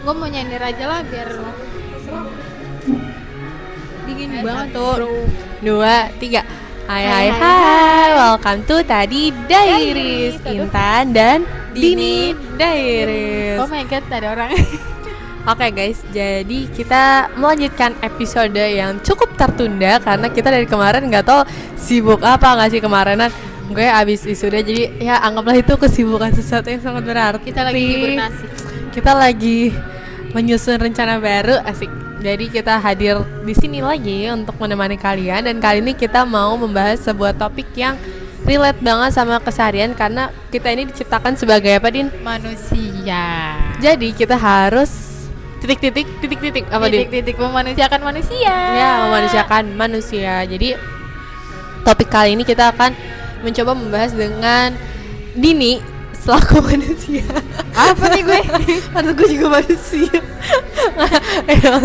Gue mau nyender aja lah biar dingin banget Satu, bro. 2, 3. Hai hai Hai, hai, welcome to Tadi Diaries, Intan dan Dini Diaries. Oh my god, ada orang. Oke guys, jadi kita melanjutkan episode yang cukup tertunda karena kita dari kemarin nggak tahu sibuk apa nggak sih kemarinan. Gue abis wisuda, jadi ya anggaplah itu kesibukan sesuatu yang sangat berarti. Kita lagi hibernasi. Kita lagi menyusun rencana baru, asik. Jadi kita hadir di sini lagi untuk menemani kalian, dan kali ini kita mau membahas sebuah topik yang relate banget sama keseharian karena kita ini diciptakan sebagai apa, Din? Manusia. Jadi kita harus titik-titik apa, Din? Titik-titik memanusiakan manusia. Ya, memanusiakan manusia. Jadi topik kali ini kita akan mencoba membahas dengan Dini selaku manusia. Apa nih gue? Karena gue juga manusia.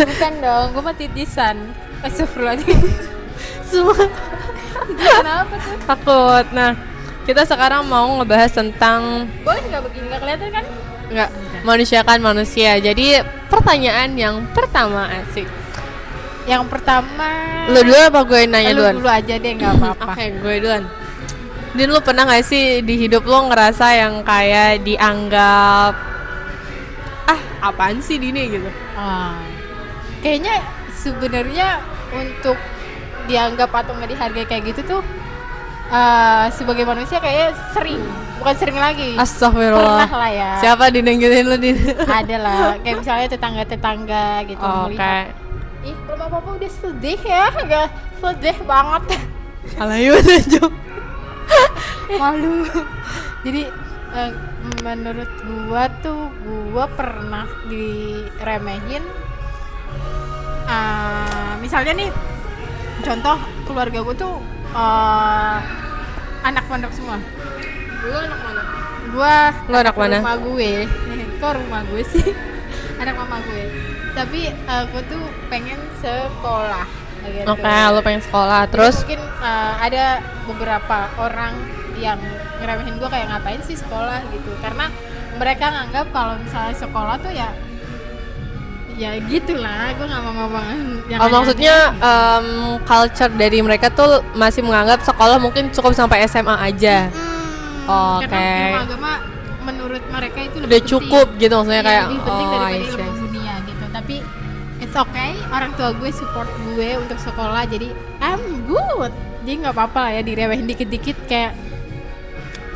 Bukan dong, gue mah titisan. Astagfirullahaladzim. Semua Kenapa tuh? takut. Nah, kita sekarang mau ngebahas tentang Boleh nggak begini? Nggak kelihatan kan? nggak manusiakan manusia. Jadi pertanyaan yang pertama, asik. Yang pertama. Lu dulu apa gue nanya Lu duluan? dulu aja deh, nggak apa-apa. Oke, gue duluan. Din, lu pernah gak sih di hidup lu ngerasa yang kayak dianggap apaan sih Dini gitu? Kayaknya sebenarnya untuk dianggap atau nggak dihargai kayak gitu tuh sebagai manusia kayak bukan sering lagi. Astagfirullah. Pernah lah ya. Siapa Din yang gituin lu, Din? Ada lah, kayak misalnya tetangga gitu Oke. melihat. Ih, rumah papa udah sedih ya, nggak sedih banget. Alayun aja. Malu. Jadi menurut gua pernah diremehin. Misalnya nih, contoh keluarga gua tuh anak pondok semua. Lu anak mana? Gua Lu anak mana? rumah gue. Kok rumah gue sih? Anak mama gue. Tapi gua tuh pengen sekolah gitu. Oke, lu pengen sekolah. Jadi Terus mungkin ada beberapa orang yang ngeremehin gue kayak ngapain sih sekolah gitu, karena mereka nganggap kalau misalnya sekolah tuh ya gitulah. Gue nggak mau ngomong yang maksudnya culture dari mereka tuh masih menganggap sekolah mungkin cukup sampai SMA aja. Oke. Karena ilmu agama menurut mereka itu lebih Udah penting. cukup gitu maksudnya, Iya, kayak lebih penting daripada I see. ilmu dunia gitu. Tapi it's okay, orang tua gue support gue untuk sekolah, jadi I'm good. Jadi nggak apa-apa lah ya diremehin dikit-dikit, kayak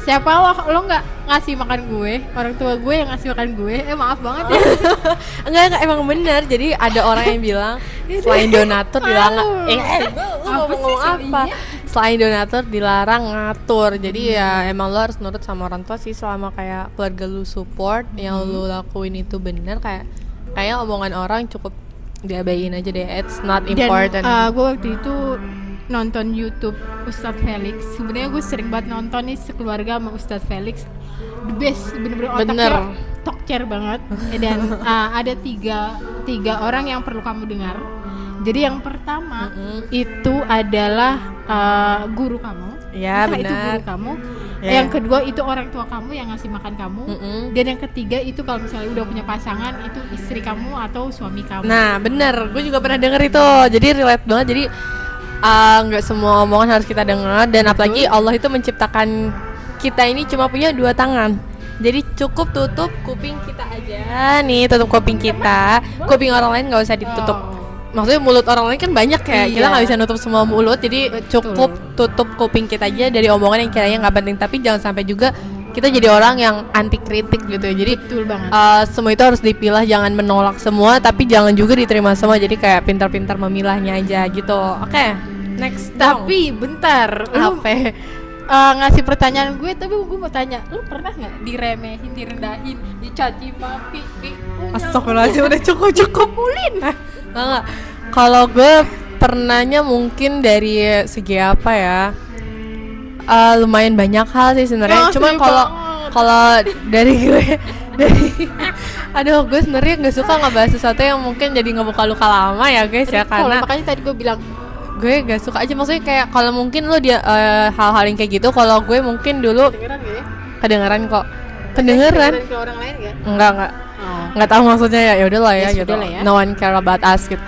siapa lo nggak ngasih makan gue, orang tua gue yang ngasih makan gue, maaf banget ya. Enggak, emang benar. Jadi ada orang yang bilang selain donatur dilarang Apa sih, apa? iya? Selain donatur dilarang ngatur. Jadi ya emang lo harus nurut sama orang tua sih, selama kayak keluarga lu support yang lu lakuin itu benar. Kayak omongan orang cukup diabaiin aja deh. It's not important. Dan gue waktu itu nonton YouTube Ustadz Felix. Sebenarnya gue sering banget nonton nih sekeluarga sama Ustadz Felix. The best, bener-bener otaknya tokcer banget. Dan ada tiga orang yang perlu kamu dengar. Jadi yang pertama itu adalah guru kamu. Ya, Itu benar. guru kamu. Ya. Yang kedua itu orang tua kamu yang ngasih makan kamu. Dan yang ketiga itu kalau misalnya udah punya pasangan, itu istri kamu atau suami kamu. Nah, bener. Gue juga pernah denger itu. Jadi relate banget. Jadi nggak semua omongan harus kita dengar, dan apalagi Allah itu menciptakan kita ini cuma punya 2 tangan. Jadi cukup tutup kuping kita aja nih, tutup kuping kita. Kuping orang lain nggak usah ditutup. Maksudnya mulut orang lain kan banyak ya, kita nggak bisa nutup semua mulut. Jadi cukup tutup kuping kita aja dari omongan yang kiranya nggak penting. Tapi jangan sampai juga kita jadi orang yang anti kritik gitu. Jadi Betul banget. semua itu harus dipilah, jangan menolak semua, tapi jangan juga diterima semua. Jadi kayak pintar-pintar memilahnya aja gitu. Oke, next. Tapi bentar, lu apa? ngasih pertanyaan gue, tapi gue mau tanya, lu pernah nggak diremehin, direndahin, dicaci maki, Astagfirullahaladzim, udah cukup. Enggak. Kalau gue pernahnya mungkin dari segi apa ya? Lumayan banyak hal sih sebenarnya. Cuma kalau dari gue gue sebenarnya nggak suka ngebahas sesuatu yang mungkin jadi ngebuka luka lama ya guys ya, karena makanya tadi gue bilang gue gak suka aja. Maksudnya kayak kalau mungkin lo dia hal-hal yang kayak gitu, kalau gue mungkin dulu kedengeran gak ya? kedengeran kok. Kedengeran? Ke orang lain gak? Enggak. nggak tahu maksudnya ya udahlah ya, Ya gitu. sudahlah ya. No one care about us gitu.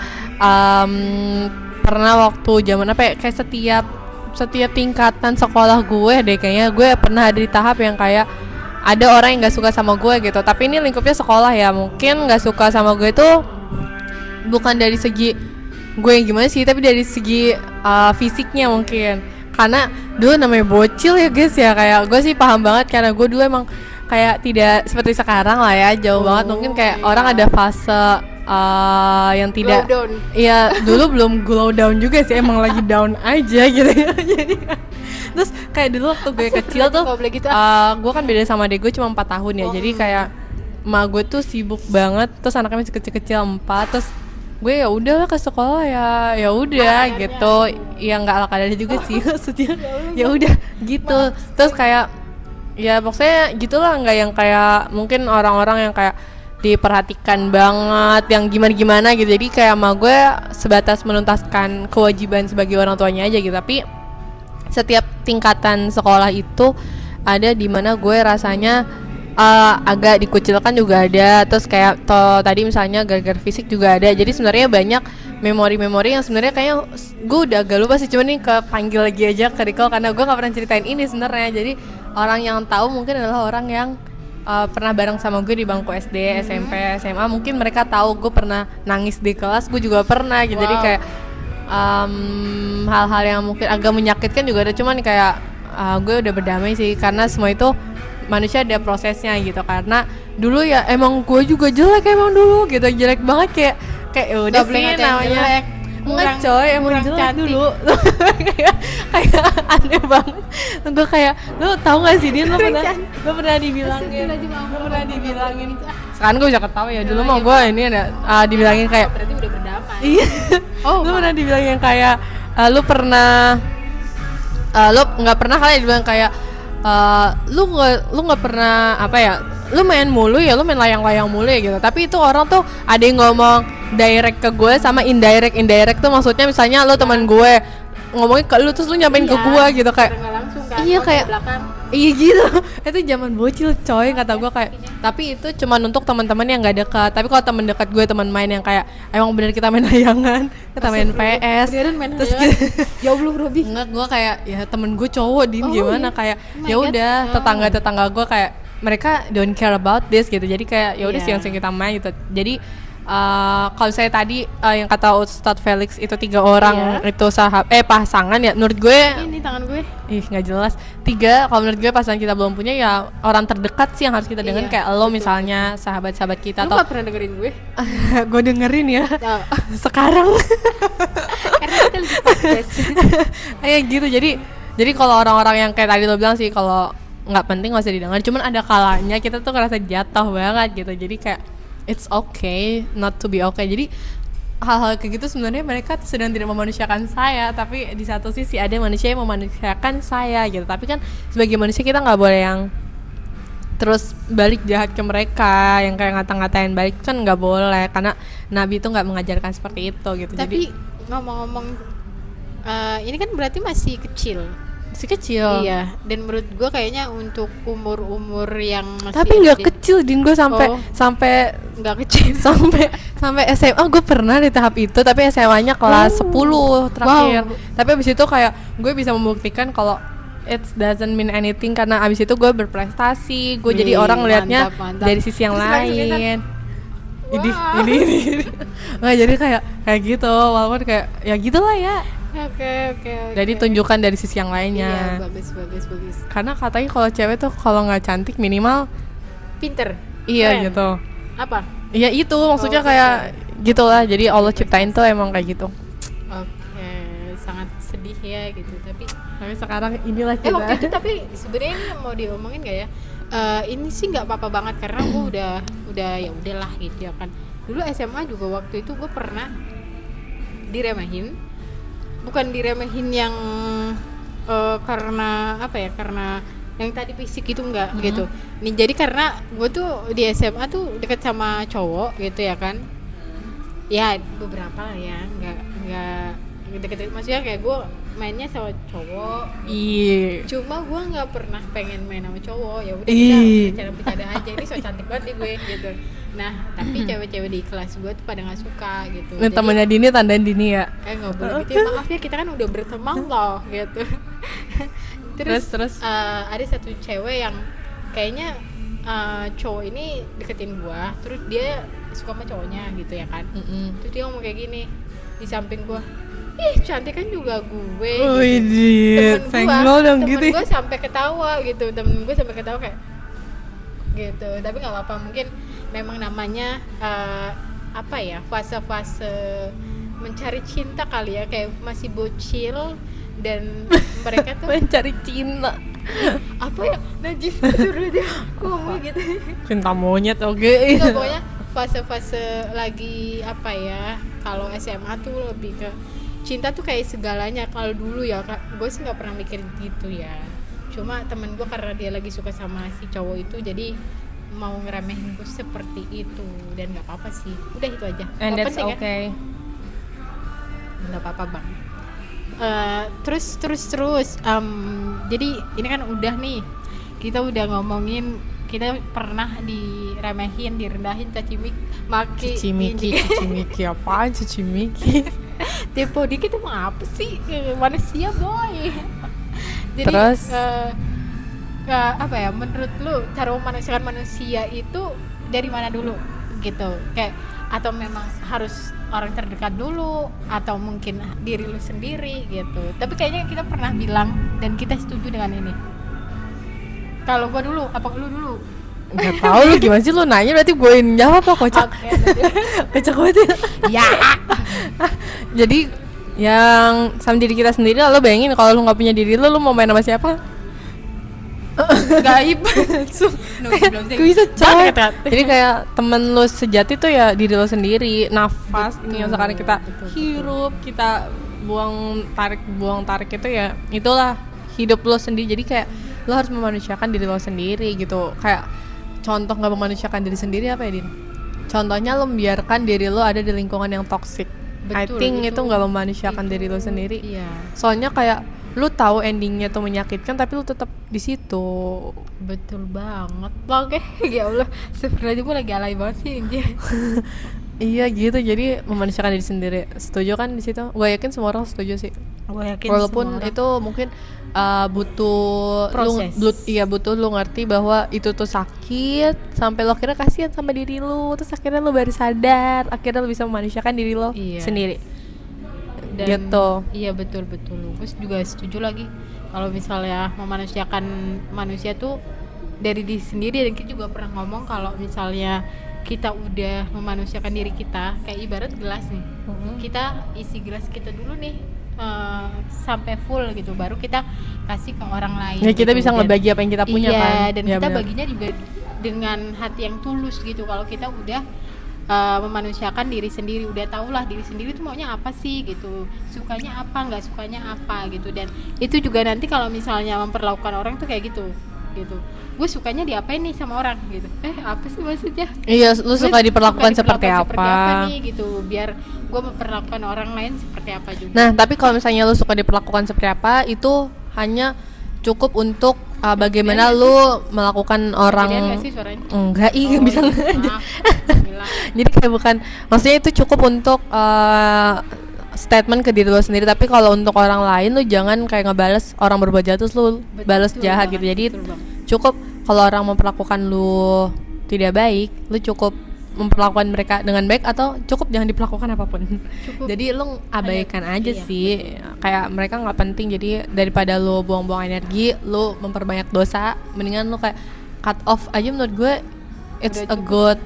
Pernah waktu zaman apa ya, kayak setiap tingkatan sekolah gue deh kayaknya gue pernah ada di tahap yang kayak ada orang yang nggak suka sama gue gitu. Tapi ini lingkupnya sekolah ya, mungkin nggak suka sama gue tuh bukan dari segi gue yang gimana sih, tapi dari segi fisiknya mungkin. Karena dulu namanya bocil ya guys ya, kayak gue sih paham banget karena gue dulu emang kayak tidak seperti sekarang lah ya, jauh banget. Mungkin kayak iya. orang ada fase yang tidak, Glow down. iya dulu belum glow down juga sih, emang lagi down aja gitu ya. Jadi terus kayak dulu waktu gue kecil tuh Nggak boleh gitu, gue kan beda sama adek gue cuma 4 tahun ya, jadi kayak emak gue tuh sibuk banget, terus anaknya masih kecil-kecil 4, terus gue ya udahlah ke sekolah ya udah gitu ya, nggak ala kadarnya juga sih maksudnya ya udah gitu. Terus kayak ya maksudnya gitulah, nggak yang kayak mungkin orang-orang yang kayak diperhatikan banget yang gimana gitu. Jadi kayak sama gue sebatas menuntaskan kewajiban sebagai orang tuanya aja gitu. Tapi setiap tingkatan sekolah itu ada di mana gue rasanya agak dikucilkan juga ada. Terus kayak tadi misalnya gara-gara fisik juga ada. Jadi sebenarnya banyak memori-memori yang sebenarnya kayaknya gue udah agak lupa sih, cuman nih kepanggil lagi aja ke recall karena gue nggak pernah ceritain ini sebenarnya. Jadi orang yang tahu mungkin adalah orang yang pernah bareng sama gue di bangku SD, SMP, SMA. Mungkin mereka tahu gue pernah nangis di kelas, gue juga pernah gitu. Jadi kayak hal-hal yang mungkin agak menyakitkan juga ada, cuman kayak gue udah berdamai sih karena semua itu manusia ada prosesnya gitu. Karena dulu ya emang gue juga jelek emang dulu gitu, jelek banget kayak ya udah sih namanya enggak coy, emang jelek cantik dulu. kayak aneh banget. Gue kayak, lu tahu gak sih Din, lu pernah dibilangin sekarang gue bisa ketawa ya, dulu mah gue ini ada dibilangin kayak berarti udah berdamai. iya. Lu pernah dibilangin kayak lu pernah lu nggak pernah kali dibilang kayak lu nggak pernah apa ya, lu main mulu ya, lu main layang-layang mulu ya gitu. Tapi itu orang tuh ada yang ngomong direct ke gue sama indirect tuh maksudnya misalnya lu teman gue ngomongin ke lu terus lu nyampein ke gue gitu kayak langsung kan. iya kayak belakang. iya gitu. Itu zaman bocil coy kata gue kayak. Tapi itu cuma untuk teman-teman yang nggak dekat. Tapi kalau teman dekat gue, teman main yang kayak emang bener kita main layangan, kita main PS, terus jauh belum Robi. enggak, gue kayak ya temen gue cowok Din gimana iya. kayak Oh my ya God. udah tetangga gue kayak mereka don't care about this gitu. Jadi kayak ya udah Iya. siang-siang kita main gitu. Jadi kalau saya tadi yang kata Ustadz Felix itu 3 orang itu pasangan ya, menurut gue Ini tangan gue. nggak jelas. 3 kalau menurut gue pasangan kita belum punya ya orang terdekat sih yang harus kita dengerin, kayak lo misalnya sahabat-sahabat kita Lu atau gak pernah dengerin gue? gue dengerin ya Tahu. sekarang. Karena kita lagi podcast. Kayak gitu. Jadi kalau orang-orang yang kayak tadi lo bilang sih, kalau nggak penting nggak usah didengar. Cuman ada kalanya kita tuh ngerasa jatuh banget gitu. Jadi kayak it's okay not to be okay. Jadi hal-hal kayak gitu sebenarnya mereka tuh sedang tidak memanusiakan saya, tapi di satu sisi ada manusia yang memanusiakan saya gitu. Tapi kan sebagai manusia kita nggak boleh yang terus balik jahat ke mereka, yang kayak ngata-ngatain balik kan nggak boleh, karena Nabi itu nggak mengajarkan seperti itu gitu. Tapi ngomong-ngomong, ini kan berarti masih kecil. masih kecil. Iya. Dan menurut gue kayaknya untuk umur-umur yang masih Tapi nggak SD, kecil Din, gue sampai nggak kecil. sampai SMA gue pernah di tahap itu, tapi SMA-nya kelas 10 terakhir. Tapi abis itu kayak gue bisa membuktikan kalau it doesn't mean anything, karena abis itu gue berprestasi, gue jadi orang ngelihatnya mantap. dari sisi yang Terus langsung lain. Wah. Ini. Nah, jadi kayak gitu, walaupun kayak ya gitulah ya. Oke. Jadi tunjukkan dari sisi yang Iya, lainnya. bagus. Karena katanya kalau cewek tuh kalau nggak cantik minimal Pinter. iya Keren. gitu. Apa? Iya itu maksudnya kayak gitulah. Jadi Allah ciptain tuh emang kayak gitu. Oke, sangat sedih ya gitu. Tapi sekarang inilah kita. waktu itu tapi sebenarnya ini mau diomongin nggak ya? Ini sih nggak apa-apa banget karena gue udah ya udahlah gitu ya kan. Dulu SMA juga waktu itu gue pernah diremehin. Bukan diremehin yang karena apa ya? Karena yang tadi fisik itu enggak gitu. Nih jadi karena gue tuh di SMA tuh deket sama cowok gitu ya kan. Ya beberapa lah ya, nggak deket, maksudnya kayak gue mainnya sama cowok, Iya. cuma gue nggak pernah pengen main sama cowok. Ya udah Ih. kita bercanda aja, ini so cantik banget nih gue gitu. Nah tapi cewek-cewek di kelas gue tuh pada nggak suka gitu. Ini temennya Dini, tandain Dini ya. Nggak boleh gitu ya, maaf ya kita kan udah berteman loh gitu. Terus ada satu cewek yang kayaknya cowok ini deketin gua, terus dia suka sama cowoknya gitu ya kan. Terus dia ngomong kayak gini di samping gua, ih cantik kan juga gue. Wih, senggol dong gitu. Temen gua sampai ketawa gitu, temen gua sampai ketawa kayak gitu. Tapi nggak apa-apa, mungkin memang namanya apa ya, fase-fase mencari cinta kali ya, kayak masih bocil dan mereka tuh Mencari cinta. apa ya, najis suruh dia ngomong gitu. Cinta monyet, oke. Enggak, pokoknya fase-fase lagi apa ya, kalau SMA tuh lebih ke cinta tuh kayak segalanya. Kalau dulu ya gue sih nggak pernah mikir gitu ya, cuma temen gue karena dia lagi suka sama si cowok itu jadi mau ngeremehin gue seperti itu, dan nggak apa-apa sih, udah itu aja. And Nggak that's penting, okay. kan? Nggak apa-apa bang. Terus jadi ini kan udah nih, kita udah ngomongin kita pernah diremehin, direndahin, cacimaki, Cicimiki apaan cicimiki? tipe dikit emang apa sih, manusia boy. Jadi Terus? apa ya, menurut lu cara memanusiakan manusia itu dari mana dulu gitu, kayak atau memang harus orang terdekat dulu atau mungkin diri lu sendiri gitu. Tapi kayaknya kita pernah bilang dan kita setuju dengan ini. Kalau gua dulu, apa lu dulu? Nggak tahu lu gimana sih, lu nanya berarti gue yang jawab apa, kocak. Oke, Kocak banget ya. ya. Jadi yang sama diri kita sendiri, lo bayangin kalau lu nggak punya diri lu mau main sama siapa? Gaib. Gak bisa coy. Jadi kayak temen lo sejati tuh ya diri lo sendiri. Nafas ini yang sekarang kita hirup, kita buang tarik itu ya, itulah hidup lo sendiri. Jadi kayak lo harus memanusiakan diri lo sendiri gitu. Kayak contoh nggak memanusiakan diri sendiri apa ya, Din? Contohnya lo membiarkan diri lo ada di lingkungan yang toxic. I think itu nggak memanusiakan diri lo sendiri. Iya. Soalnya kayak lu tahu endingnya tuh menyakitkan tapi lu tetap di situ. Betul banget. Oke, ya Allah, sebenarnya gue lagi alay banget sih anjir. Iya gitu, jadi memanusiakan diri sendiri. Setuju kan di situ? Gue yakin semua orang setuju sih. Gue yakin Walaupun itu mungkin butuh proses. Butuh lu ngerti bahwa itu tuh sakit sampai lo akhirnya kasihan sama diri lu, terus akhirnya lu baru sadar, akhirnya lu bisa memanusiakan diri lo sendiri. Dan gitu. Iya betul. Gue juga setuju lagi kalau misalnya memanusiakan manusia tuh dari diri sendiri. Dan kita juga pernah ngomong kalau misalnya kita udah memanusiakan diri kita, kayak ibarat gelas nih, kita isi gelas kita dulu nih sampai full gitu, baru kita kasih ke orang lain. Ya kita gitu. bisa ngebagi apa yang kita punya iya, kan. dan Ya, kita bener. baginya juga dengan hati yang tulus gitu. Kalau kita udah memanusiakan diri sendiri, udah tahulah diri sendiri tuh maunya apa sih gitu, sukanya apa, nggak sukanya apa gitu. Dan itu juga nanti kalau misalnya memperlakukan orang tuh kayak gitu, gue sukanya diapain nih sama orang gitu, apa sih maksudnya? Iya, lu suka diperlakukan seperti seperti apa nih gitu, biar gue memperlakukan orang lain seperti apa juga. Nah, tapi kalau misalnya lu suka diperlakukan seperti apa, itu hanya cukup untuk bagaimana lu melakukan orang. Gedean nggak sih suaranya? Enggak, nggak bisa. Maaf, bilang. Jadi kayak bukan, maksudnya itu cukup untuk statement ke diri lo sendiri. Tapi kalau untuk orang lain, lu jangan kayak ngebales orang berbuat jahat terus lu balas jahat gitu. Jadi cukup kalau orang memperlakukan lu tidak baik, lu cukup memperlakukan mereka dengan baik, atau cukup jangan diperlakukan apapun. Jadi lu abaikan aja sih, kayak mereka nggak penting. Jadi daripada lu buang-buang energi, lu memperbanyak dosa, mendingan lu kayak cut off aja. Menurut gue it's a good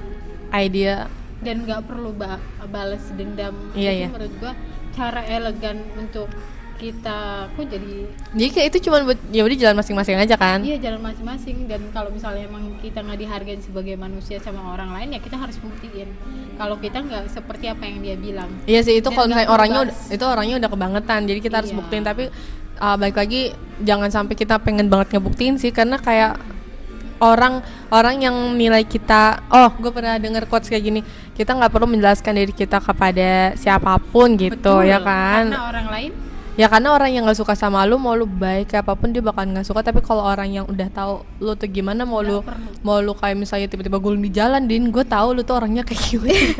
idea. Dan nggak perlu balas dendam. Iya. Menurut gua cara elegan untuk kita jadi kayak itu cuma buat ya udah jalan masing-masing aja kan. Iya, jalan masing-masing. Dan kalau misalnya emang kita nggak dihargain sebagai manusia sama orang lain, ya kita harus buktiin kalau kita nggak seperti apa yang dia bilang. Iya sih, itu Dan kalau misalnya nggak orangnya udah kebangetan, jadi kita harus Iya. buktiin. Tapi balik lagi jangan sampai kita pengen banget ngebuktiin sih, karena kayak orang yang nilai kita. Oh, gue pernah denger quotes kayak gini, kita nggak perlu menjelaskan diri kita kepada siapapun gitu. Betul, ya kan, karena orang lain ya karena orang yang nggak suka sama lu, mau lu baik kayak apapun dia bakal nggak suka. Tapi kalau orang yang udah tahu lu tuh gimana, mau lu kayak misalnya tiba-tiba gulung di jalan, Din, gue tahu lu tuh orangnya kayak gimana.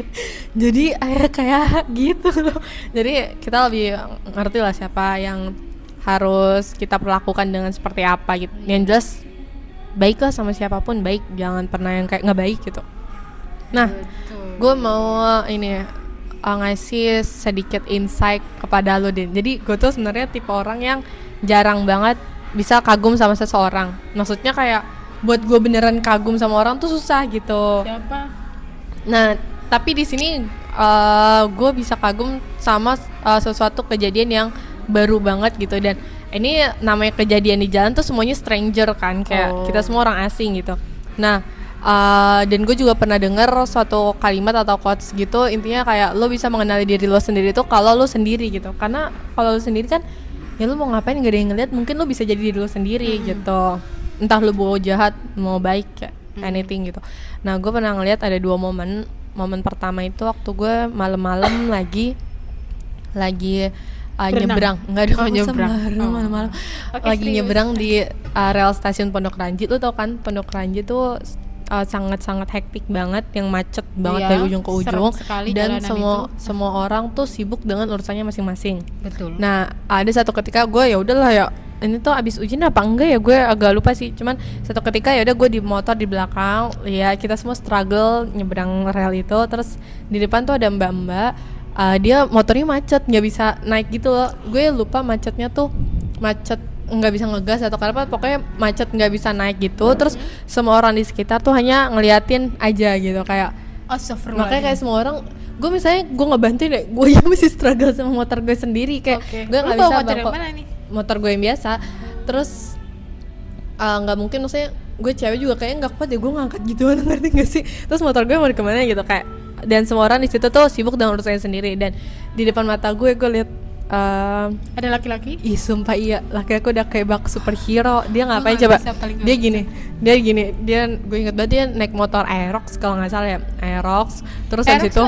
Jadi kayak gitu loh. Jadi kita lebih ngerti lah siapa yang harus kita perlakukan dengan seperti apa gitu. Yang jelas baiklah sama siapapun, baik, jangan pernah yang kayak nggak baik gitu. Nah, gue mau ini ngasih sedikit insight kepada lo, Din. Jadi gue tuh sebenarnya tipe orang yang jarang banget bisa kagum sama seseorang. Maksudnya kayak buat gue beneran kagum sama orang tuh susah gitu. siapa? Nah, tapi di sini gue bisa kagum sama sesuatu kejadian yang baru banget gitu. Dan ini namanya kejadian di jalan tuh semuanya stranger kan, kayak kita semua orang asing gitu. Nah, dan gue juga pernah dengar suatu kalimat atau quotes gitu, intinya kayak lo bisa mengenali diri lo sendiri tuh kalau lo sendiri gitu. Karena kalau lo sendiri kan ya lo mau ngapain gak ada yang ngeliat, mungkin lo bisa jadi diri lo sendiri gitu. Entah lo mau jahat mau baik kayak anything gitu. Nah, gue pernah ngeliat ada 2 momen. Momen pertama itu waktu gue malam-malam lagi nyebrang, enggak dong, nyebrang malam-malam lagi serius. nyebrang di rel stasiun Pondok Ranji. Lo tau kan Pondok Ranji tuh sangat-sangat hektik banget, yang macet banget dari ujung ke ujung, dan semua orang tuh sibuk dengan urusannya masing-masing. Betul. Nah, ada satu ketika gue ya udahlah ya, ini tuh abis ujian apa enggak ya, gue agak lupa sih. Cuman satu ketika ya udah gue di motor di belakang, ya kita semua struggle nyebrang rel itu. Terus di depan tuh ada mbak-mbak, dia motornya macet, nggak bisa naik gitu loh. Gue lupa macetnya tuh macet nggak bisa ngegas atau kenapa, pokoknya macet nggak bisa naik gitu. Terus semua orang di sekitar tuh hanya ngeliatin aja gitu, kayak makanya kayak semua orang, gue misalnya gue ngebantuin deh, gue yang masih struggle sama motor gue sendiri, kayak gue nggak bisa motor gue yang biasa. Terus nggak mungkin, maksudnya gue cewek juga kayaknya nggak kuat ya gue ngangkat gituan, ngerti nggak sih? Terus motor gue mau kemana gitu kayak, dan semua orang di situ tuh sibuk dengan urusannya sendiri. Dan di depan mata gue lihat ada laki-laki? Ih sumpah iya, laki-laki udah kayak bak superhero. Dia ngapain coba? Dia gini, gue inget banget dia naik motor Aerox kalau nggak salah ya, Aerox. Terus habis itu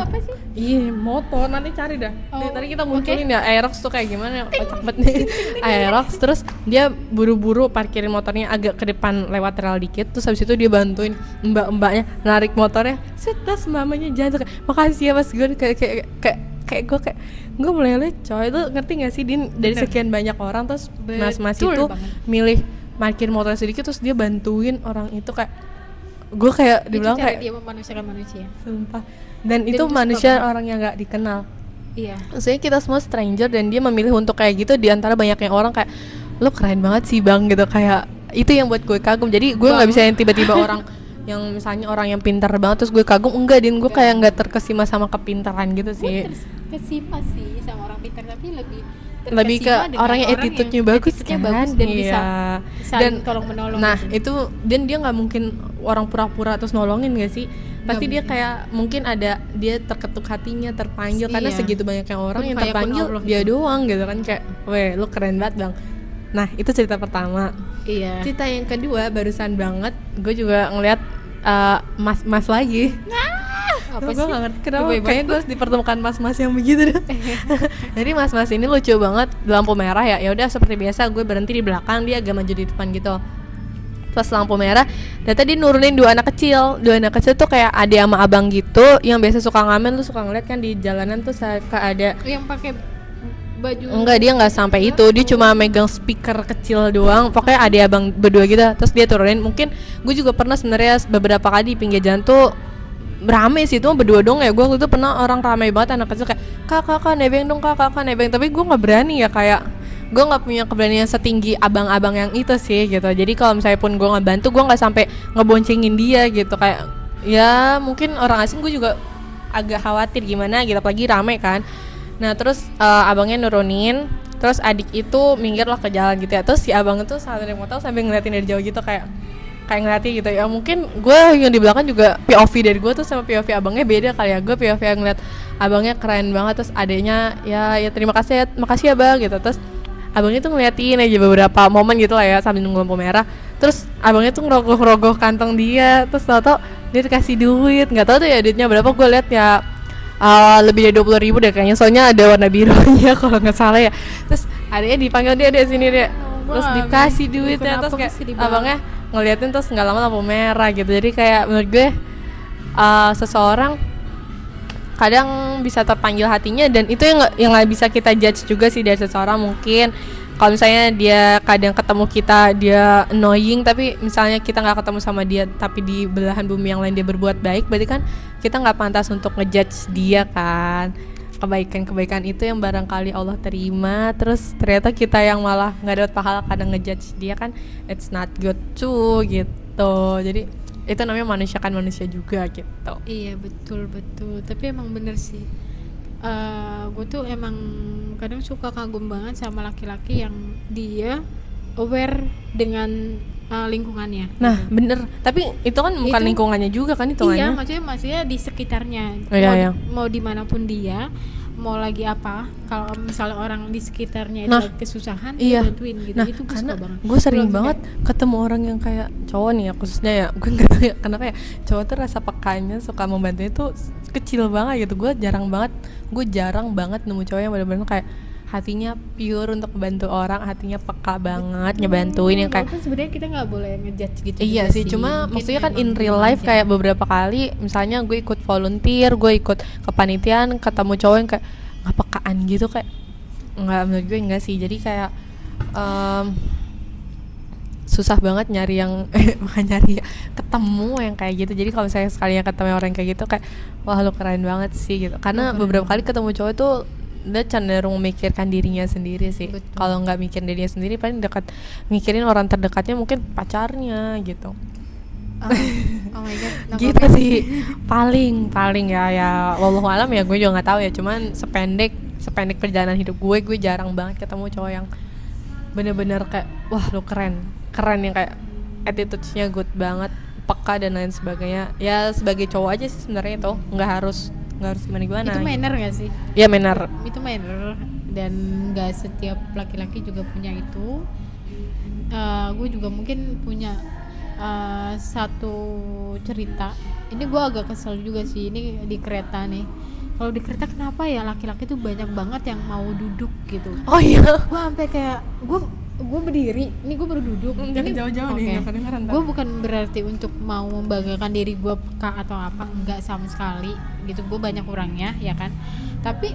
iya motor, nanti cari dah. Tadi kita munculin ya Aerox tuh kayak gimana, kocak banget nih. Aerox. Terus dia buru-buru parkirin motornya agak ke depan lewat rel dikit. Terus habis itu dia bantuin mbak-mbaknya narik motornya. Setas mamanya jangan kayak, makasih ya mas, gue kayak gue meleleh coy. Itu ngerti gak sih, Din, dari sekian banyak orang terus mas-mas itu milih parkir motor sedikit terus dia bantuin orang itu, kayak gue kayak dibilang kayak dia memanusiakan manusia, sumpah. Dan itu manusia orang yang gak dikenal. Iya, maksudnya kita semua stranger dan dia memilih untuk kayak gitu di antara banyaknya orang. Kayak lo keren banget sih bang gitu, kayak itu yang buat gue kagum. Jadi gue nggak bisa yang tiba-tiba orang yang misalnya orang yang pintar banget terus gue kagum, enggak, Din, gue kayak nggak terkesima sama kepintaran gitu sih. Gue terkesima sih sama orang pintar, tapi lebih ke orang yang attitude-nya bagus kan, dan bisa dan tolong menolong. Nah gitu. itu, dan dia nggak mungkin orang pura-pura terus nolongin gak sih, pasti dia kayak mungkin ada, dia terketuk hatinya, terpanggil karena segitu banyaknya orang yang terpanggil dia doang gitu kan, kayak weh lu keren banget bang. Nah itu cerita pertama. Iya. Cerita yang kedua barusan banget, gue juga ngeliat mas lagi. Apa gue gak ngerti kenapa, kayaknya gue harus dipertemukan mas-mas yang begitu deh. Jadi mas-mas ini lucu banget, di lampu merah ya udah seperti biasa gue berhenti di belakang, dia agak maju di depan gitu. Pas lampu merah, ternyata dia nurunin 2 anak kecil. 2 anak kecil tuh kayak adik sama abang gitu, yang biasa suka ngamen, lu suka ngeliat kan di jalanan tuh ada yang pakai baju. Enggak, dia nggak sampai itu, dia cuma megang speaker kecil doang, pokoknya adik abang berdua gitu. Terus dia turunin, mungkin gue juga pernah sebenarnya beberapa kali di pinggir jalan tuh rame sih, itu berdua dong ya. Gue waktu itu pernah orang ramai banget, anak kecil kayak kakak nebeng dong, kakak nebeng, tapi gue nggak berani ya, kayak gue nggak punya keberanian setinggi abang-abang yang itu sih gitu. Jadi kalau misalnya pun gue ngebantu, gue nggak sampai ngeboncengin dia gitu, kayak ya mungkin orang asing gue juga agak khawatir gimana gitu, apalagi rame kan. Nah terus abangnya nurunin, terus adik itu minggir lah ke jalan gitu ya. Terus si abang itu sambil naik motor sambil ngeliatin dari jauh gitu, kayak ngeliatin gitu ya. Mungkin gue yang di belakang juga POV dari gue tuh sama POV abangnya beda kali ya. Gue POV yang ngeliat abangnya keren banget, terus adeknya ya terima kasih ya, makasih ya bang gitu. Terus abangnya tuh ngeliatin aja beberapa momen gitu lah ya sambil nunggu lampu merah. Terus abangnya tuh ngerogoh-rogoh kantong dia, terus tau-tau dia dikasih duit, nggak tahu tuh ya duitnya berapa, gue liat ya lebih dari 20.000 deh kayaknya, soalnya ada warna birunya kalau nggak salah ya. Terus adanya dipanggil dia sini dia, terus dikasih duitnya, terus kayak abangnya ngeliatin, terus nggak lama lampu merah gitu. Jadi kayak menurut gue seseorang kadang bisa terpanggil hatinya, dan itu yang nggak bisa kita judge juga sih dari seseorang. Mungkin kalau misalnya dia kadang ketemu kita dia annoying, tapi misalnya kita nggak ketemu sama dia tapi di belahan bumi yang lain dia berbuat baik, berarti kan kita nggak pantas untuk ngejudge dia kan. Kebaikan itu yang barangkali Allah terima, terus ternyata kita yang malah nggak dapat pahala kadang ngejudge dia kan, it's not good too gitu. Jadi itu namanya manusia kan manusia juga gitu. Iya betul, tapi emang bener sih, gue tuh emang kadang suka kagum banget sama laki-laki yang dia aware dengan lingkungannya. Nah bener, tapi itu kan bukan lingkungannya juga kan itu. Iya, maksudnya di sekitarnya. Mau dimanapun dia, mau lagi apa, kalau misalnya orang di sekitarnya itu lagi kesusahan, dia bantuin gitu. Nah, itu gue karena suka banget. Gue sering banget ketemu orang yang kayak cowok nih ya, khususnya ya, gue nggak tahu ya kenapa ya, cowok tuh rasa pekanya suka membantunya tuh kecil banget gitu. Gue jarang banget nemu cowok yang benar-benar kayak hatinya pure untuk membantu orang, hatinya peka banget ngebantuin yang kayak. Sebenarnya kita nggak boleh ngejudge gitu. Iya sih, cuma maksudnya kan in real life kayak beberapa kali, misalnya gue ikut volunteer, gue ikut kepanitiaan, ketemu cowok yang kayak nggak pekaan gitu, kayak nggak, menurut gue nggak sih. Jadi kayak susah banget nyari yang bukan nyari, ketemu yang kayak gitu. Jadi kalau misalnya sekalinya ketemu orang kayak gitu kayak wah lu keren banget sih gitu, karena beberapa kali ketemu cowok itu dia cenderung memikirkan dirinya sendiri sih. Kalau nggak mikirin dirinya sendiri paling mikirin orang terdekatnya, mungkin pacarnya gitu. Oh my god, gitu sih paling ya wallahu alam ya, gue juga nggak tahu ya. Cuman sependek perjalanan hidup gue jarang banget ketemu cowok yang bener-bener kayak wah lu keren yang kayak attitude-nya good banget, peka dan lain sebagainya. Ya sebagai cowok aja sih sebenarnya itu, nggak harus gimana. Itu manner gak sih? Iya manner. Itu manner, dan gak setiap laki-laki juga punya itu. Gue juga mungkin punya satu cerita. Ini gue agak kesel juga sih, ini di kereta nih. Kalau di kereta kenapa ya laki-laki tuh banyak banget yang mau duduk gitu. Oh iya. Gue sampai kayak gue berdiri, ini gue baru duduk. Jangan jauh-jauh nih, nggak kedengeran. Gue bukan berarti untuk mau membanggakan diri gue peka atau apa, enggak sama sekali gitu. Gue banyak kurangnya ya kan. Tapi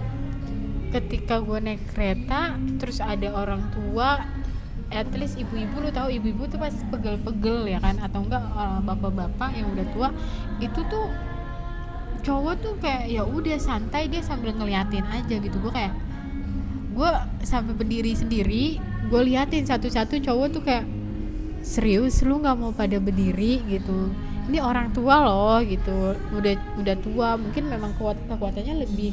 ketika gue naik kereta terus ada orang tua, at least ibu-ibu, lu tahu ibu-ibu tuh pasti pegel-pegel ya kan, atau enggak bapak-bapak yang udah tua, itu tuh cowok tuh kayak ya udah santai, dia sambil ngeliatin aja gitu. Gue sampai berdiri sendiri, gue liatin satu-satu cowok tuh kayak serius lu nggak mau pada berdiri gitu. Ini orang tua loh gitu, udah tua, mungkin memang kekuatannya lebih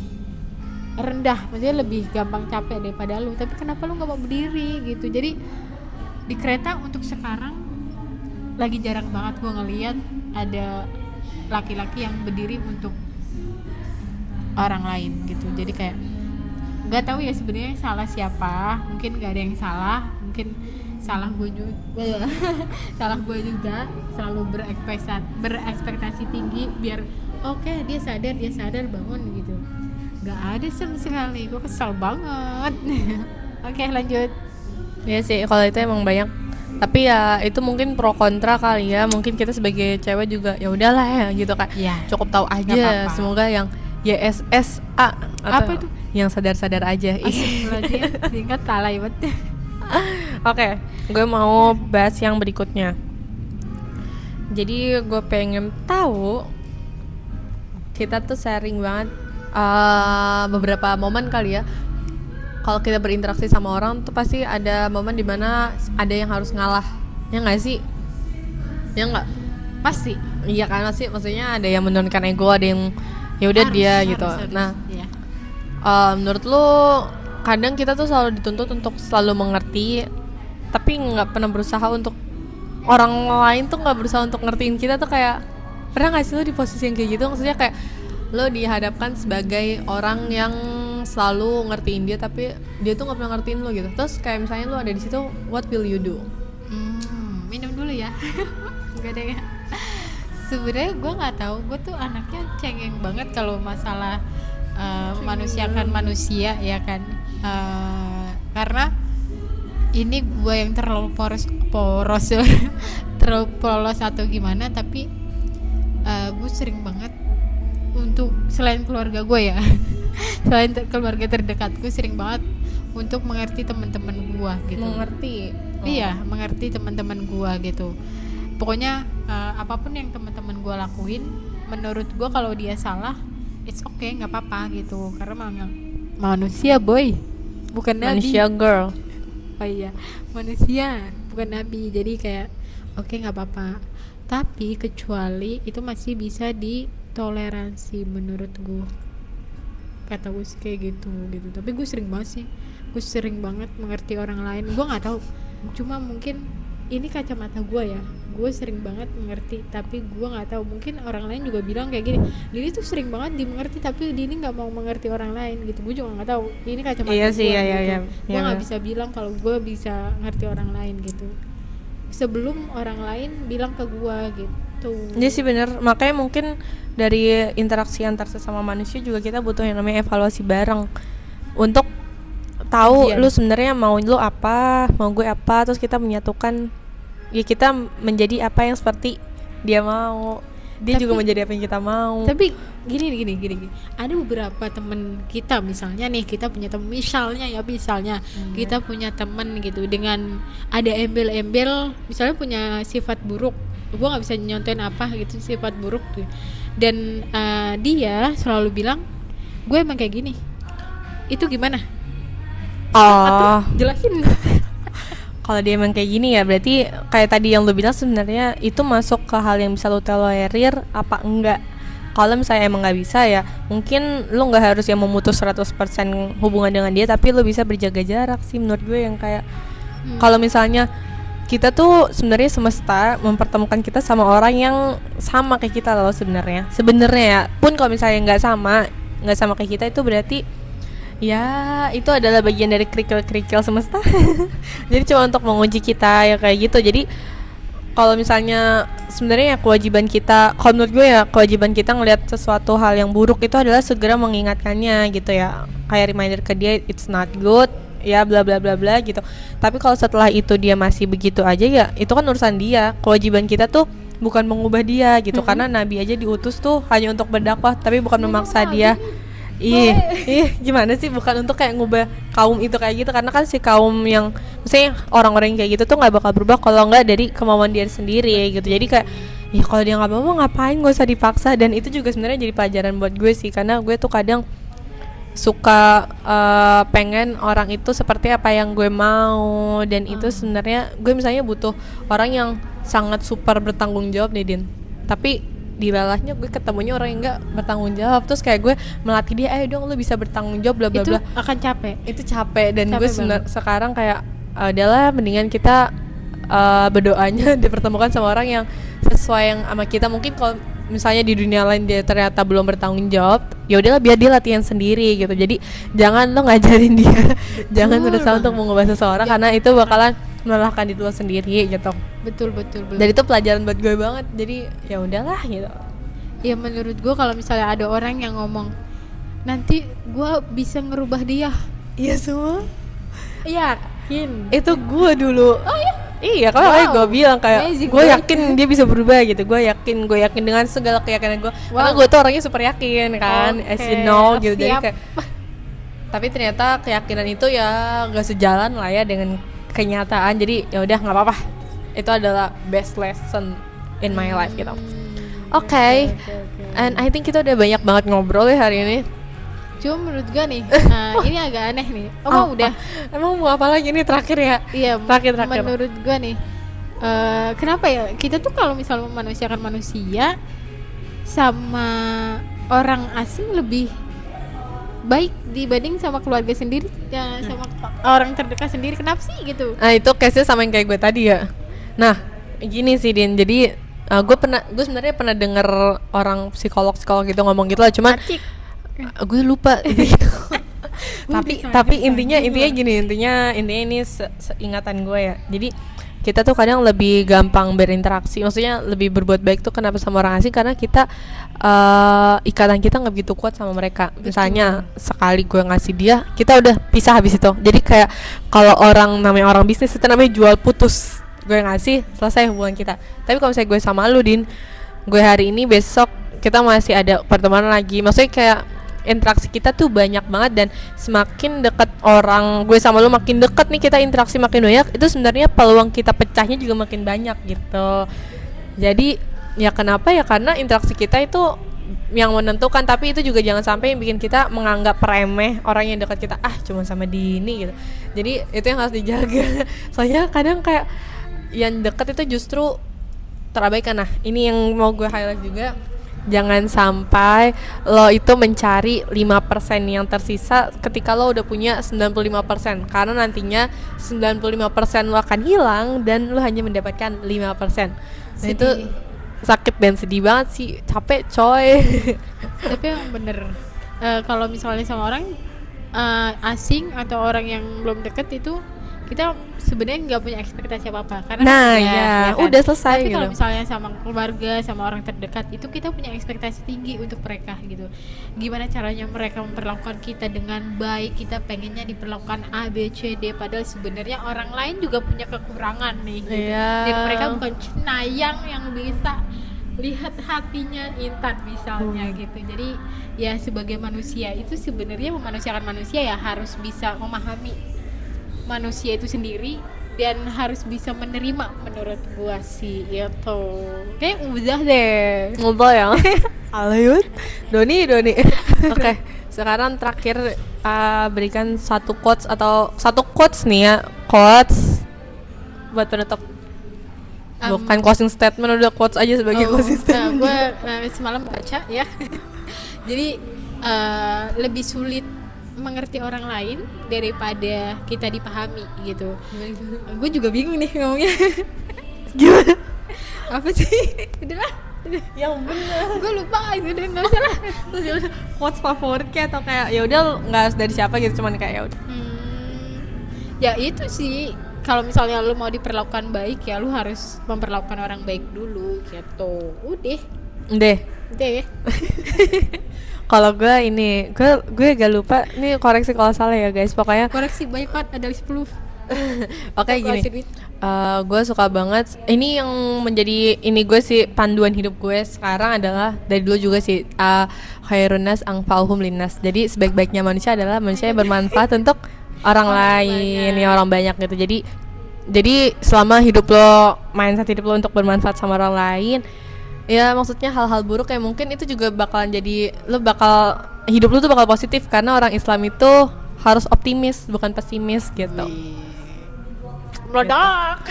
rendah, maksudnya lebih gampang capek daripada lu, tapi kenapa lu nggak mau berdiri gitu. Jadi di kereta untuk sekarang lagi jarang banget gue ngeliat ada laki-laki yang berdiri untuk orang lain gitu. Jadi kayak nggak tahu ya sebenarnya salah siapa, mungkin nggak ada yang salah, mungkin salah gue juga salah gue juga selalu berekspektasi tinggi biar oke, dia sadar bangun gitu. Nggak ada sama sekali, gue kesel banget. Oke, lanjut. Ya sih, kalau itu emang banyak. Tapi ya itu mungkin pro kontra kali ya. Mungkin kita sebagai cewek juga ya udahlah ya gitu kan. Ya, cukup tahu aja. Semoga yang YSSA apa itu? Yang sadar-sadar aja. Singkat talay banget. Oke, gue mau bahas yang berikutnya. Jadi gue pengen tahu, kita tuh sharing banget beberapa momen kali ya. Kalau kita berinteraksi sama orang tuh pasti ada momen dimana ada yang harus ngalah, ya nggak sih? Ya nggak? Pasti. Iya kan, pasti. Maksudnya ada yang menurunkan ego, ada yang ya udah dia gitu. Nah, iya. Menurut lo kadang kita tuh selalu dituntut untuk selalu mengerti, tapi nggak pernah berusaha untuk orang lain tuh nggak berusaha untuk ngertiin kita tuh. Kayak pernah nggak sih lo di posisi yang kayak gitu? Maksudnya kayak lo dihadapkan sebagai orang yang yang selalu ngertiin dia tapi dia tuh nggak pernah ngertiin lo gitu. Terus kayak misalnya lo ada di situ, what will you do? Minum dulu ya. Gak ada ya. Sebenarnya gue nggak tahu, gue tuh anaknya cengeng banget kalau masalah manusiakan manusia ya kan. Karena ini gue yang terlalu poros terlalu polos atau gimana, tapi gue sering banget untuk selain keluarga gue ya selain keluarga terdekat, gue sering banget untuk mengerti teman-teman gue gitu. Iya, mengerti teman-teman gue gitu. Pokoknya apapun yang teman-teman gue lakuin, menurut gue kalau dia salah, it's okay, nggak apa-apa gitu. Karena manusia boy, bukan nabi. Manusia girl. Oh iya, manusia bukan nabi. Jadi kayak oke, nggak apa-apa. Tapi kecuali itu masih bisa ditoleransi menurut gue. Kata gue sih kayak gitu. Tapi gue sering banget mengerti orang lain. Gue nggak tahu, cuma mungkin ini kacamata gue ya. Gue sering banget mengerti, tapi gue nggak tahu, mungkin orang lain juga bilang kayak gini, Dini tuh sering banget dimengerti tapi Dini nggak mau mengerti orang lain gitu. Gue juga nggak tahu, ini kacamata gue gitu. Gue nggak bisa bilang kalau gue bisa ngerti orang lain gitu sebelum orang lain bilang ke gue gitu. Iya sih bener, makanya mungkin dari interaksi antar sesama manusia juga kita butuh yang namanya evaluasi bareng untuk tahu lu sebenarnya mau lu apa, mau gue apa, terus kita menyatukan ya, kita menjadi apa yang seperti dia mau, dia juga menjadi apa yang kita mau. Tapi gini, ada beberapa temen kita, misalnya nih kita punya temen, misalnya kita punya temen gitu dengan ada embel-embel, misalnya punya sifat buruk, gue nggak bisa nyontoin apa gitu sifat buruk tuh, dan dia selalu bilang gue emang kayak gini, itu gimana? Atau jelasin. Kalau dia emang kayak gini ya berarti kayak tadi yang lu bilang, sebenarnya itu masuk ke hal yang bisa lu tolerir apa enggak. Kalau misalnya emang nggak bisa ya mungkin lu nggak harus yang memutus 100% hubungan dengan dia, tapi lu bisa berjaga jarak sih menurut gue. Yang kayak kalau misalnya kita tuh sebenarnya semesta mempertemukan kita sama orang yang sama kayak kita loh sebenarnya ya. Pun kalau misalnya nggak sama kayak kita, itu berarti ya itu adalah bagian dari kerikil-kerikil semesta. Jadi cuma untuk menguji kita ya kayak gitu. Jadi kalau misalnya sebenarnya ya kewajiban kita, kalau menurut gue ya kewajiban kita ngelihat sesuatu hal yang buruk itu adalah segera mengingatkannya gitu ya, kayak reminder ke dia it's not good ya, bla bla bla bla gitu. Tapi kalau setelah itu dia masih begitu aja ya itu kan urusan dia. Kewajiban kita tuh bukan mengubah dia gitu, karena Nabi aja diutus tuh hanya untuk berdakwah, tapi bukan memaksa dia. Gimana sih, bukan untuk kayak ngubah kaum itu kayak gitu, karena kan si kaum yang maksudnya orang-orang yang kayak gitu tuh nggak bakal berubah kalau nggak dari kemauan dia sendiri gitu. Jadi kayak ya kalau dia nggak mau ngapain, nggak usah dipaksa. Dan itu juga sebenarnya jadi pelajaran buat gue sih, karena gue tuh kadang suka pengen orang itu seperti apa yang gue mau, dan itu sebenarnya gue misalnya butuh orang yang sangat super bertanggung jawab nih Din, tapi di lalahnya gue ketemunya orang yang nggak bertanggung jawab, terus kayak gue melatih dia, ayo dong lu bisa bertanggung jawab bla bla bla. Itu akan capek. Itu capek, dan gue sekarang kayak adalah mendingan kita berdoanya dipertemukan sama orang yang sesuai yang sama kita. Mungkin kalau misalnya di dunia lain dia ternyata belum bertanggung jawab, ya udahlah biar dia latihan sendiri gitu. Jadi jangan lo ngajarin dia, jangan berusaha untuk mengubah seseorang karena itu bakalan melelahkan diri lo sendiri gitu. Betul. Dan itu pelajaran buat gue banget. Jadi ya udahlah gitu. Ya menurut gue kalau misalnya ada orang yang ngomong nanti gue bisa ngerubah dia, iya semua. Yakin? Itu gue dulu. Oh ya? Iya, kalau gue bilang kayak gue yakin dia bisa berubah gitu. Gue yakin dengan segala keyakinan gue. Karena gue tuh orangnya super yakin kan, as you know gitu. Jadi kayak tapi ternyata keyakinan itu ya gak sejalan lah ya dengan kenyataan. Jadi ya udah nggak apa-apa. Itu adalah best lesson in my life gitu. Okay. And I think kita udah banyak banget ngobrol ya hari ini. Cuma menurut gue nih, ini agak aneh nih. Udah. Emang mau apa lagi nih terakhir ya? Iya. Terakhir. Menurut gue nih, kenapa ya kita tuh kalau misalnya memanusiakan manusia sama orang asing lebih baik dibanding sama keluarga sendiri ya, sama orang terdekat sendiri. Kenapa sih gitu? Nah itu case-nya sama yang kayak gue tadi ya. Nah gini sih Din, jadi gue sebenarnya pernah denger orang psikolog gitu ngomong gitu lah, cuman gue lupa gitu. Tapi intinya gini, intinya ini seingatan gue ya. Jadi kita tuh kadang lebih gampang berinteraksi, maksudnya lebih berbuat baik tuh kenapa sama orang asing, karena kita ikatan kita nggak begitu kuat sama mereka. Misalnya sekali gue ngasih dia, kita udah pisah habis itu. Jadi kayak kalau namanya orang bisnis itu namanya jual putus, gue ngasih selesai hubungan kita. Tapi kalau misalnya gue sama lu Din, gue hari ini besok kita masih ada pertemanan lagi, maksudnya kayak interaksi kita tuh banyak banget, dan semakin dekat orang gue sama lu, makin dekat nih kita interaksi makin banyak, itu sebenarnya peluang kita pecahnya juga makin banyak gitu. Jadi ya kenapa ya, karena interaksi kita itu yang menentukan, tapi itu juga jangan sampai yang bikin kita menganggap remeh orang yang dekat kita, cuma sama Dini gitu. Jadi itu yang harus dijaga. Soalnya kadang kayak yang dekat itu justru terabaikan. Nah ini yang mau gue highlight juga, jangan sampai lo itu mencari 5% yang tersisa ketika lo udah punya 95%, karena nantinya 95% lo akan hilang dan lo hanya mendapatkan 5%. Nah itu sakit dan sedih banget sih, capek coy. Tapi yang bener, kalau misalnya sama orang asing atau orang yang belum deket itu, kita sebenarnya nggak punya ekspektasi apa-apa, karena kan? Udah selesai. Tapi gitu. kalau misalnya sama keluarga, sama orang terdekat, itu kita punya ekspektasi tinggi untuk mereka gitu. Gimana caranya mereka memperlakukan kita dengan baik, kita pengennya diperlakukan A, B, C, D, padahal sebenarnya orang lain juga punya kekurangan nih gitu. Dan mereka bukan cenayang yang bisa lihat hatinya Intan misalnya gitu. Jadi ya sebagai manusia itu sebenarnya memanusiakan manusia ya harus bisa memahami manusia itu sendiri dan harus bisa menerima, menurut gua sih itu. Kayak udah deh. Ngobrol ya. Alayut. Doni. Oke, sekarang terakhir berikan satu quotes nih ya, quotes buat penutup. Bukan closing statement, udah quotes aja sebagai closing statement. Gua semalam baca ya. Jadi lebih sulit mengerti orang lain daripada kita dipahami gitu. Gue juga bingung nih ngomongnya. Gimana? Apa sih? Udahlah. Yang bener. Gue lupa, udah nggak usah lah. Terus ya udah, quotes favorit kayak atau kayak ya udah nggak harus dari siapa gitu, cuman kayak ya udah. Ya itu sih. Kalau misalnya lu mau diperlakukan baik ya lu harus memperlakukan orang baik dulu gitu. Udah ya. Kalau gue agak lupa nih, koreksi kalau salah ya guys, pokoknya koreksi banyak banget, ada 10. Oke, gini, gue suka banget ini yang menjadi gue sih panduan hidup gue sekarang adalah dari dulu juga sih, khairun nas anfa'uhum linnas. Jadi sebaik-baiknya manusia adalah manusia yang bermanfaat untuk orang lain, ya orang banyak gitu. Jadi selama hidup lo, mindset hidup lo untuk bermanfaat sama orang lain, ya maksudnya hal-hal buruk kayak mungkin itu juga bakalan jadi hidup lu tuh bakal positif, karena orang Islam itu harus optimis bukan pesimis gitu. Meledak.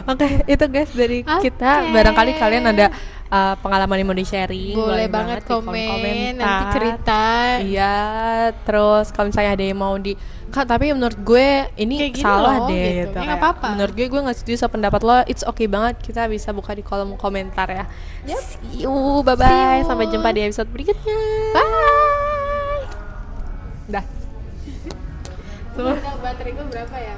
Oke, itu guys dari kita. Barangkali kalian ada pengalaman yang mau di sharing, boleh banget komen nanti cerita. Iya, terus kalau misalnya ada yang mau tapi menurut gue ini salah loh, deh gitu. Nggak apa-apa. Menurut gue nggak setuju sama pendapat lo, it's okay banget, kita bisa buka di kolom komentar ya. See you, bye-bye. Sampai jumpa di episode berikutnya. Bye. Dah. Baterai gue berapa ya?